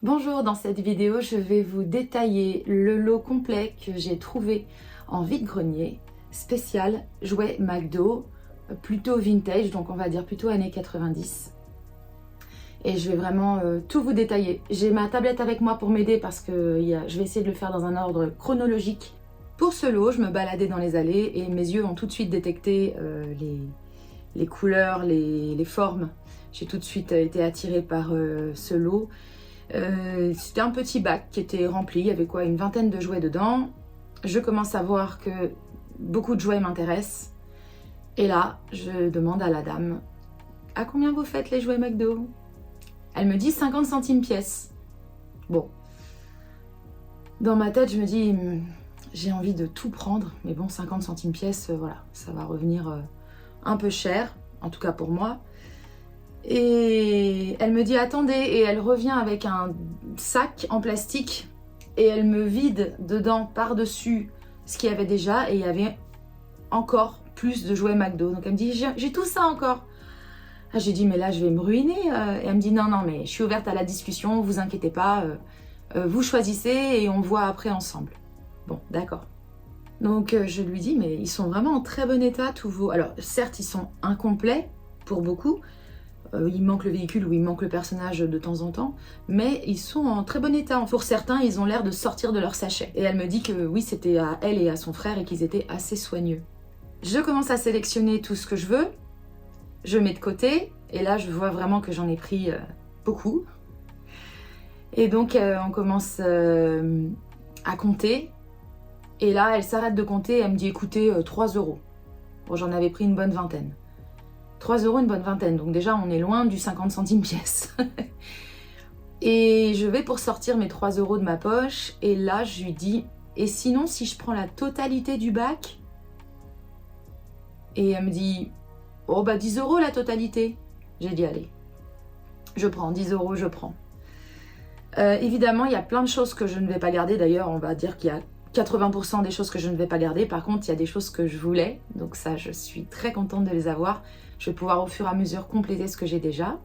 Bonjour, dans cette vidéo, je vais vous détailler le lot complet que j'ai trouvé en vide-grenier, spécial jouets McDo, plutôt vintage, donc on va dire plutôt années 90. Et je vais vraiment tout vous détailler. J'ai ma tablette avec moi pour m'aider parce que je vais essayer de le faire dans un ordre chronologique. Pour ce lot, je me baladais dans les allées et mes yeux ont tout de suite détecté les couleurs, les formes. J'ai tout de suite été attirée par ce lot. C'était un petit bac qui était rempli, il y avait quoi, une vingtaine de jouets dedans. Je commence à voir que beaucoup de jouets m'intéressent. Et là, je demande à la dame, à combien vous faites les jouets McDo? Elle me dit 50 centimes pièce. Bon. Dans ma tête, je me dis, j'ai envie de tout prendre, mais bon, 50 centimes pièce, voilà, ça va revenir un peu cher, en tout cas pour moi. Et elle me dit attendez, et elle revient avec un sac en plastique et elle me vide dedans par-dessus ce qu'il y avait déjà, et il y avait encore plus de jouets McDo. Donc elle me dit j'ai tout ça encore. Ah, j'ai dit mais là je vais me ruiner. Et elle me dit non mais je suis ouverte à la discussion, vous inquiétez pas, vous choisissez et on voit après ensemble. Bon, d'accord. Donc je lui dis mais ils sont vraiment en très bon état tous vos... Alors certes ils sont incomplets pour beaucoup, il manque le véhicule ou il manque le personnage de temps en temps, mais ils sont en très bon état. Pour certains, ils ont l'air de sortir de leur sachet. Et elle me dit que oui, c'était à elle et à son frère et qu'ils étaient assez soigneux. Je commence à sélectionner tout ce que je veux, je mets de côté, et là je vois vraiment que j'en ai pris beaucoup. Et donc on commence à compter, et là elle s'arrête de compter et elle me dit écoutez, 3 €. Bon, j'en avais pris une bonne vingtaine. 3 €, une bonne vingtaine, donc déjà on est loin du 50 centimes pièce. Et je vais pour sortir mes 3 € de ma poche, et là je lui dis, et sinon si je prends la totalité du bac? Et elle me dit, oh bah 10 € la totalité. J'ai dit allez, je prends 10 €, je prends. Évidemment il y a plein de choses que je ne vais pas garder, d'ailleurs on va dire qu'il y a 80% des choses que je ne vais pas garder. Par contre, il y a des choses que je voulais, donc ça, je suis très contente de les avoir. Je vais pouvoir au fur et à mesure compléter ce que j'ai déjà.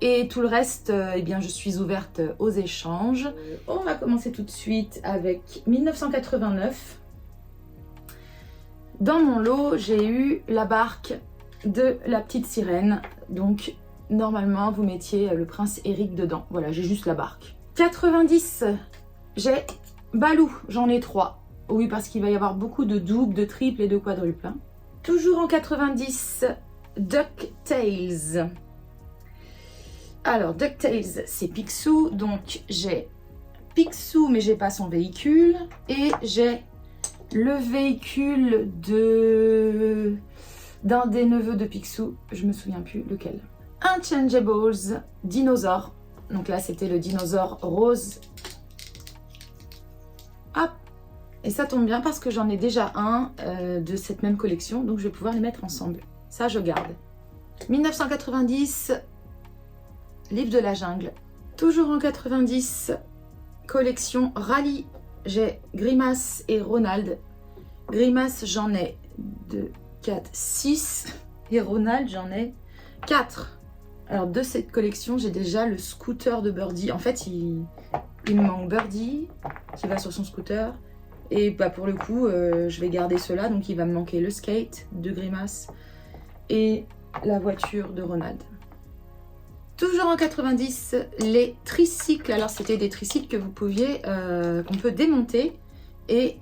Et tout le reste, eh bien, je suis ouverte aux échanges. On va commencer tout de suite avec 1989. Dans mon lot, j'ai eu la barque de la petite sirène. Donc, normalement, vous mettiez le prince Eric dedans. Voilà, j'ai juste la barque. 90, j'ai Balou, j'en ai 3. Oui, parce qu'il va y avoir beaucoup de doubles, de triples et de quadruples. Hein. Toujours en 90, DuckTales. Alors, DuckTales, c'est Picsou. Donc, j'ai Picsou, mais j'ai pas son véhicule. Et j'ai le véhicule d'un des neveux de Picsou. Je me souviens plus lequel. Unchangeables, dinosaure. Donc là, c'était le dinosaure rose. Hop, et ça tombe bien parce que j'en ai déjà un de cette même collection, donc je vais pouvoir les mettre ensemble. Ça, je garde. 1990, livre de la jungle. Toujours en 90, collection Rallye. J'ai Grimace et Ronald. Grimace, j'en ai 2, 4, 6. Et Ronald, j'en ai 4. Alors, de cette collection, j'ai déjà le scooter de Birdie. En fait, il me manque Birdie qui va sur son scooter, et bah pour le coup je vais garder cela, donc il va me manquer le skate de Grimace et la voiture de Ronald. Toujours en 90, les tricycles. Alors c'était des tricycles que vous pouviez qu'on peut démonter et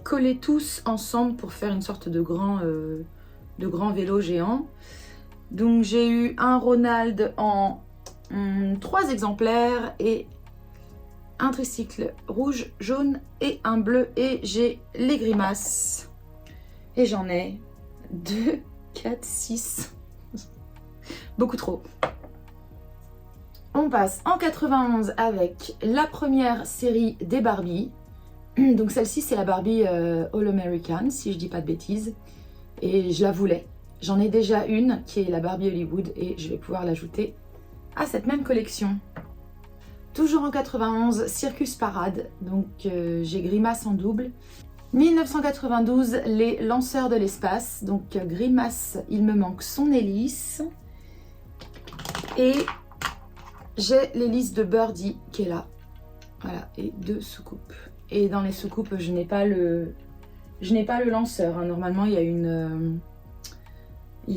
coller tous ensemble pour faire une sorte de grand vélo géant. Donc j'ai eu un Ronald en 3 exemplaires et un tricycle rouge, jaune et un bleu, et j'ai les grimaces. Et j'en ai 2, 4, 6. Beaucoup trop. On passe en 91 avec la première série des Barbie. Donc celle-ci, c'est la Barbie All American, si je dis pas de bêtises. Et je la voulais. J'en ai déjà une qui est la Barbie Hollywood, et je vais pouvoir l'ajouter à cette même collection. Toujours en 91, Circus Parade, donc j'ai Grimace en double. 1992, les lanceurs de l'espace, donc Grimace, il me manque son hélice. Et J'ai l'hélice de Birdie qui est là. Voilà, et 2 soucoupes. Et dans les soucoupes, je n'ai pas le lanceur. Hein. Normalement, il y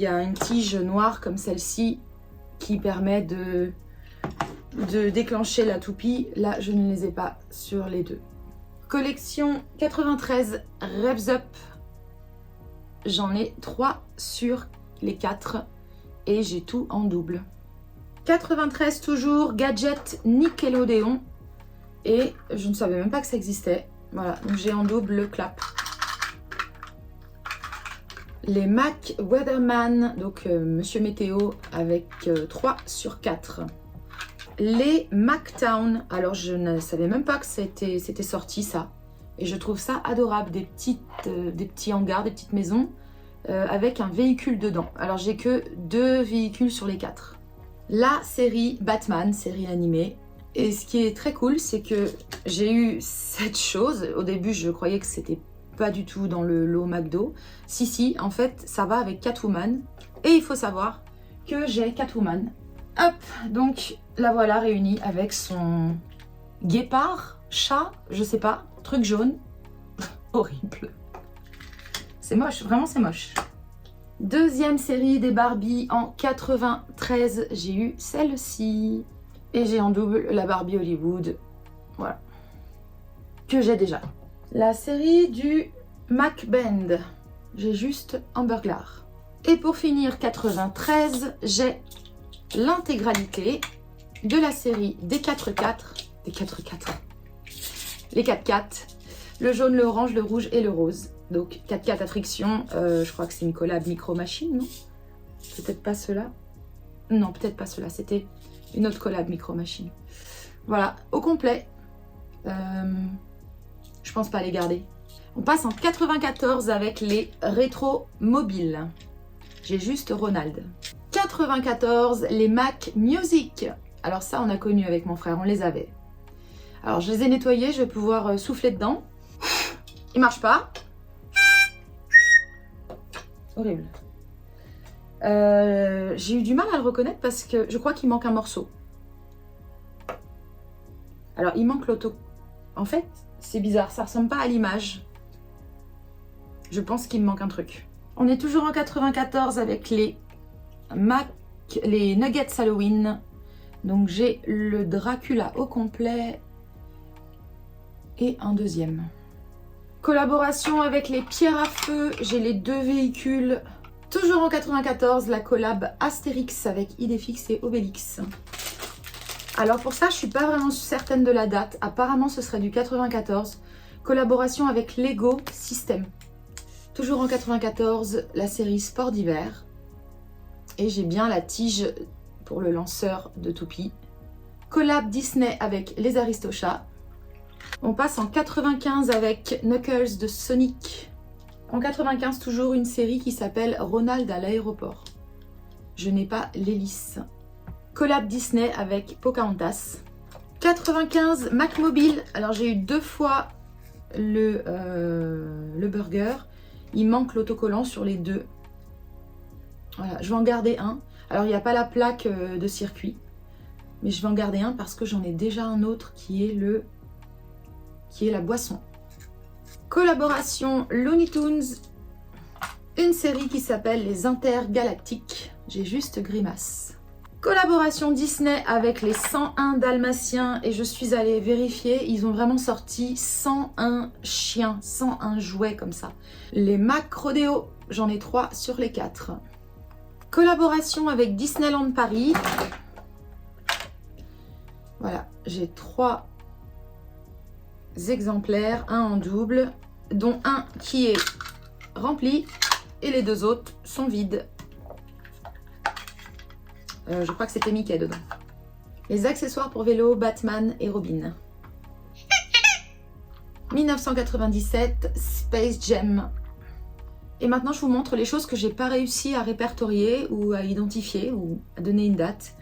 a une tige noire comme celle-ci qui permet de déclencher la toupie. Là, je ne les ai pas sur les deux. Collection 93 Revs Up. J'en ai 3 sur les 4 et j'ai tout en double. 93 toujours, gadget Nickelodeon. Et je ne savais même pas que ça existait. Voilà, donc j'ai en double le clap. Les Mac Weatherman, donc Monsieur Météo, avec 3 sur 4. Les MacTown, alors je ne savais même pas que c'était sorti ça. Et je trouve ça adorable, des petits hangars, des petites maisons avec un véhicule dedans. Alors j'ai que 2 véhicules sur les 4. La série Batman, série animée. Et ce qui est très cool, c'est que j'ai eu cette chose. Au début, je croyais que c'était pas du tout dans le lot McDo. Si, en fait, ça va avec Catwoman. Et il faut savoir que j'ai Catwoman. Hop, donc la voilà réunie avec son guépard, chat, je sais pas, truc jaune. Horrible. C'est moche, vraiment c'est moche. Deuxième série des Barbie en 93, j'ai eu celle-ci. Et j'ai en double la Barbie Hollywood, voilà, que j'ai déjà. La série du Mac Band, j'ai juste un burglar. Et pour finir 93, j'ai l'intégralité de la série des 4x4, les 4x4, le jaune, le orange, le rouge et le rose. Donc 4x4 à friction, je crois que c'est une collab Micro Machine, non? Peut-être pas cela. Non, peut-être pas cela, c'était une autre collab Micro Machine. Voilà, au complet. Je pense pas les garder. On passe en 94 avec les rétro mobiles. J'ai juste Ronald. 94, les Mac Music. Alors ça, on a connu avec mon frère, on les avait. Alors je les ai nettoyés, je vais pouvoir souffler dedans. Il marche pas. Horrible. J'ai eu du mal à le reconnaître parce que je crois qu'il manque un morceau. Alors il manque l'auto. En fait, c'est bizarre, ça ressemble pas à l'image. Je pense qu'il me manque un truc. On est toujours en 94 avec les Nuggets Halloween. Donc j'ai le Dracula au complet et un deuxième. Collaboration avec les pierres à feu, j'ai les 2 véhicules. Toujours en 94, la collab Astérix avec Idéfix et Obélix. Alors pour ça, je suis pas vraiment certaine de la date. Apparemment, ce serait du 94. Collaboration avec Lego System. Toujours en 94, la série Sport d'hiver. Et j'ai bien la tige pour le lanceur de toupie. Collab Disney avec les Aristochats. On passe en 95 avec Knuckles de Sonic. En 95, toujours une série qui s'appelle Ronald à l'aéroport. Je n'ai pas l'hélice. Collab Disney avec Pocahontas. 95, Macmobile. Alors j'ai eu 2 fois le burger. Il manque l'autocollant sur les 2. Voilà, je vais en garder un. Alors il n'y a pas la plaque de circuit. Mais je vais en garder un parce que j'en ai déjà un autre qui est la boisson. Collaboration Looney Tunes, une série qui s'appelle Les Intergalactiques. J'ai juste Grimace. Collaboration Disney avec les 101 Dalmatiens et je suis allée vérifier, ils ont vraiment sorti 101 chiens, 101 jouets comme ça. Les Mac Rodeo, j'en ai 3 sur les 4. Collaboration avec Disneyland Paris. Voilà, j'ai 3 exemplaires, un en double, dont un qui est rempli et les 2 autres sont vides. Je crois que c'était Mickey dedans. Les accessoires pour vélo, Batman et Robin. 1997, Space Jam. Et maintenant, je vous montre les choses que j'ai pas réussi à répertorier ou à identifier ou à donner une date.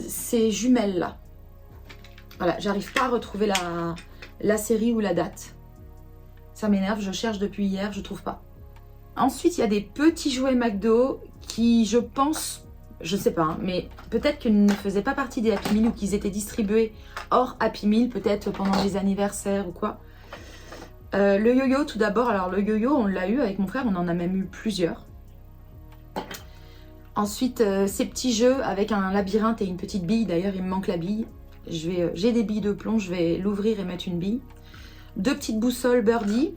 Ces jumelles-là. Voilà, j'arrive pas à retrouver la série ou la date. Ça m'énerve, je cherche depuis hier, je trouve pas. Ensuite, il y a des petits jouets McDo qui, je pense, Je sais pas, hein, mais peut-être qu'ils ne faisaient pas partie des Happy Meal ou qu'ils étaient distribués hors Happy Meal, peut-être pendant les anniversaires ou quoi. Le yo-yo tout d'abord. Alors le yo-yo, on l'a eu avec mon frère, on en a même eu plusieurs. Ensuite, ces petits jeux avec un labyrinthe et une petite bille. D'ailleurs, il me manque la bille. J'ai des billes de plomb, je vais l'ouvrir et mettre une bille. 2 petites boussoles Birdie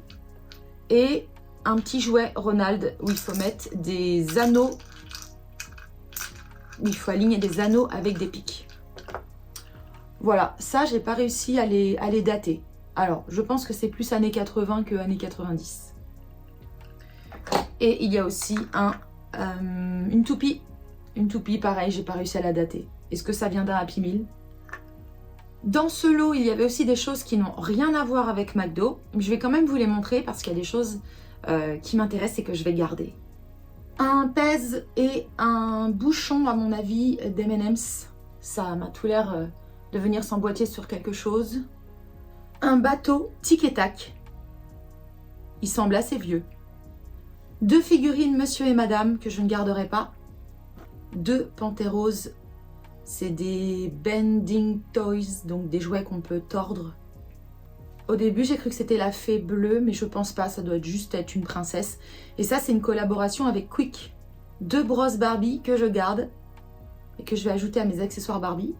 et un petit jouet Ronald où il faut mettre des anneaux. Où il faut aligner des anneaux avec des pics. Voilà, ça, j'ai pas réussi à les dater. Alors, je pense que c'est plus années 80 que années 90. Et il y a aussi une toupie. Une toupie, pareil, j'ai pas réussi à la dater. Est-ce que ça vient d'un Happy Meal? Dans ce lot, il y avait aussi des choses qui n'ont rien à voir avec McDo. Je vais quand même vous les montrer parce qu'il y a des choses qui m'intéressent et que je vais garder. Un pèse et un bouchon, à mon avis, d'M&M's. Ça m'a tout l'air de venir s'emboîter sur quelque chose. Un bateau tic et tac. Il semble assez vieux. 2 figurines Monsieur et Madame que je ne garderai pas. 2 Pantéroses. C'est des bending toys, donc des jouets qu'on peut tordre. Au début, j'ai cru que c'était la fée bleue, mais je pense pas, ça doit juste être une princesse. Et ça, c'est une collaboration avec Quick. 2 brosses Barbie que je garde et que je vais ajouter à mes accessoires Barbie.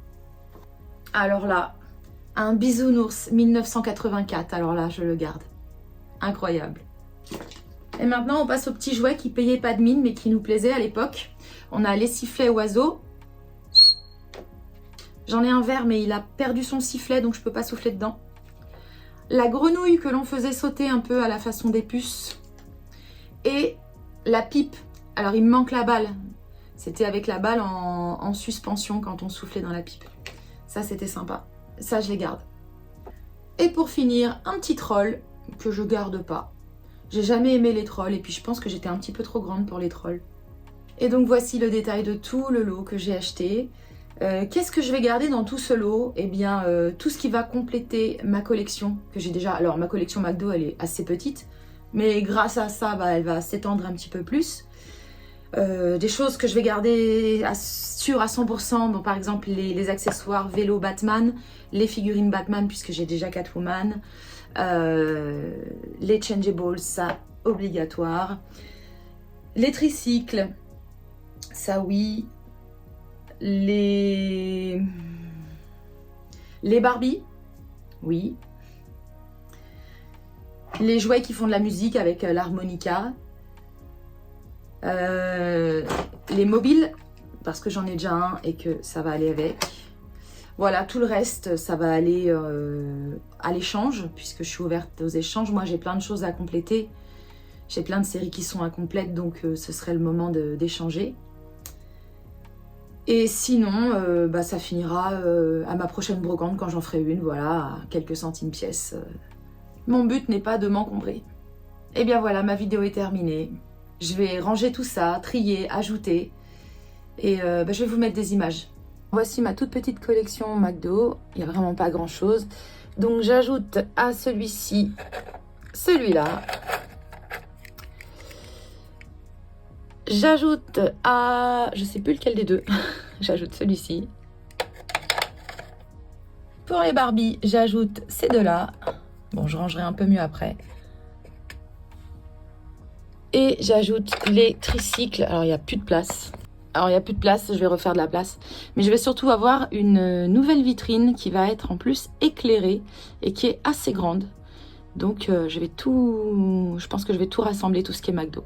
Alors là, un bisounours 1984, alors là, je le garde. Incroyable. Et maintenant, on passe aux petits jouets qui payaient pas de mine, mais qui nous plaisaient à l'époque. On a les sifflets oiseaux. J'en ai un vert, mais il a perdu son sifflet, donc je peux pas souffler dedans. La grenouille que l'on faisait sauter un peu à la façon des puces. Et la pipe. Alors, il me manque la balle. C'était avec la balle en suspension quand on soufflait dans la pipe. Ça, c'était sympa. Ça, je les garde. Et pour finir, un petit troll que je garde pas. J'ai jamais aimé les trolls et puis je pense que j'étais un petit peu trop grande pour les trolls. Et donc, voici le détail de tout le lot que j'ai acheté. Qu'est-ce que je vais garder dans tout ce lot? Eh bien, tout ce qui va compléter ma collection que j'ai déjà. Alors, ma collection McDo, elle est assez petite, mais grâce à ça, elle va s'étendre un petit peu plus. Des choses que je vais garder sûres à 100%, bon, par exemple les accessoires vélo Batman, les figurines Batman puisque j'ai déjà Catwoman, les changeables, ça obligatoire, les tricycles, ça oui, les Barbie, oui, les jouets qui font de la musique avec l'harmonica, les mobiles parce que j'en ai déjà un et que ça va aller avec. Voilà, tout le reste ça va aller à l'échange puisque je suis ouverte aux échanges. Moi j'ai plein de choses à compléter, j'ai plein de séries qui sont incomplètes, donc ce serait le moment d'échanger. Et sinon ça finira à ma prochaine brocante quand j'en ferai une, voilà, à quelques centimes pièce. Mon but n'est pas de m'encombrer. Et bien voilà, ma vidéo est terminée. Je vais ranger tout ça, trier, ajouter et je vais vous mettre des images. Voici ma toute petite collection McDo, il n'y a vraiment pas grand chose. Donc j'ajoute à celui-ci, celui-là. J'ajoute à, je sais plus lequel des deux, j'ajoute celui-ci. Pour les Barbie, j'ajoute ces deux-là. Bon, je rangerai un peu mieux après. Et j'ajoute les tricycles. Alors, il n'y a plus de place. Je vais refaire de la place. Mais je vais surtout avoir une nouvelle vitrine qui va être en plus éclairée et qui est assez grande. Donc, je pense que je vais tout rassembler, tout ce qui est McDo.